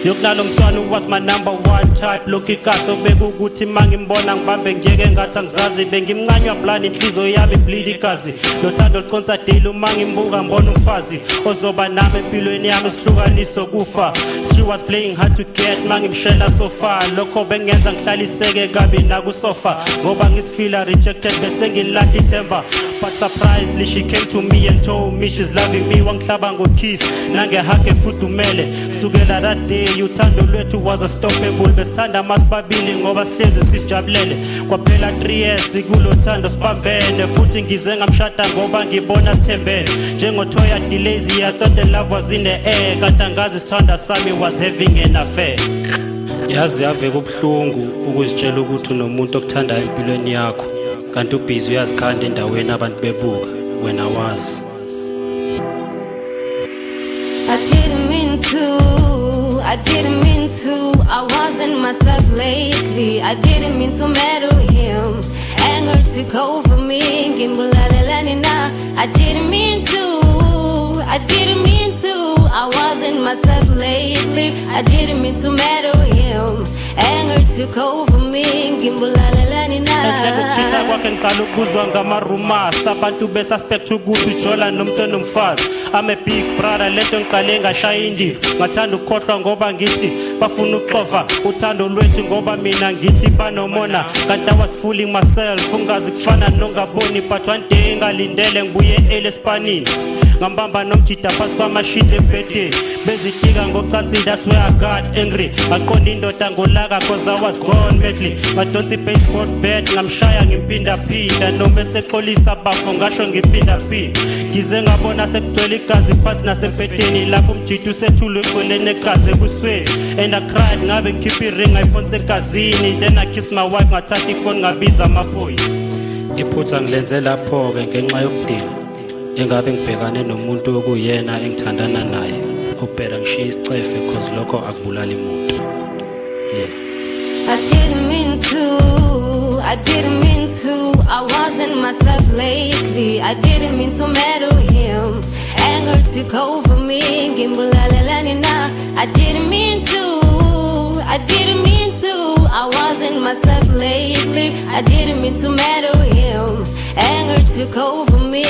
Yokunalo mntwana was my number one type. Lokhu ikaso bekukuthi mangimbona ngibambe ngiyeke ngathi angizazi. Bengimncanywa blani inhliziyo yami bleed igazi. Lothando liconsa daily uma ngimbuka ngibona umfazi ozoba nami empilweni yami sihlukaniso kufa. She was playing hard to get mangimshela so far. Lokho bengenza ngihlaliseke kabi nakusofa ngoba ngisifila rejected bese ngilahla ithemba. But surprisingly she came to me and told me she's loving me. Wangihlaba ngokiss nangehake futhumele. Kusukela that day uthando lwethu was unstoppable. Besithanda masibabili ngoba sihlezi sisijabulele. Kwaphela 3 years kulo thando sibambene. Futhi ngize ngamshada ngoba ngibona sithembele. Njengothoya delays I thought the love was in the air. Kanti angazi sithanda sami was having an affair. Yazi yave kubuhlungu ukuzitshela ukuthi unomuntu okuthandayo empilweni yakho kanti ubhizi uyazikhanda endaweni abantu bebuka when I was. I didn't mean to, I wasn't myself lately. I didn't mean to meddle him. Anger took over me. I didn't mean to, I wasn't myself lately. I didn't mean to meddle him. Anger took over me. Ukuchitha kwakhe ngiqala ukuzwa ngamarumors. Abantu besuspect ukuthi ujola nomuntu onomfazi. I'm a big brother, lento ngiqale ngashaya indiva. Ngathanda ukukhohlwa ngoba ngithi bafuna ukuxova uthando lwethu ngoba mina ngithi banomona. Kanti I was fooling myself, ungazi kufana nongaboni. But one day ngalindele ngibuye elespanini. Ngambamba nomjida phansi kwamashidi empedeni. Bezitika ngocansi, that's where I got angry. Ngaqonda indoda ngolaka cause I was gone madly. Ngadonsa i-baseball bat ngamshaya ngimpinda phinda. Noma esexolisa bafo ngasho ngipinda phinda. Ngize ngabona sekugcwele igazi phansi nasempedeni. Lapho umjida usethulwe eqweleni egazi ebusweni. And I cried ngabe ngikhipha i-ring ngayiphonsa egazini. Then I kissed my wife ngathatha ifoni ngabiza amaphoyisa. Iphutha ngilenze lapho-ke ngenxa yokudinga engabe ngibhekane nomuntu okuyena engithandana naye ubhera ngishiya isicefe cause lokho akubulala umuntu. I didn't mean to, I wasn't myself lately. I didn't mean to meddle him. Anger took over me. I didn't mean to, I wasn't myself lately. I didn't mean to meddle him. Anger took over me.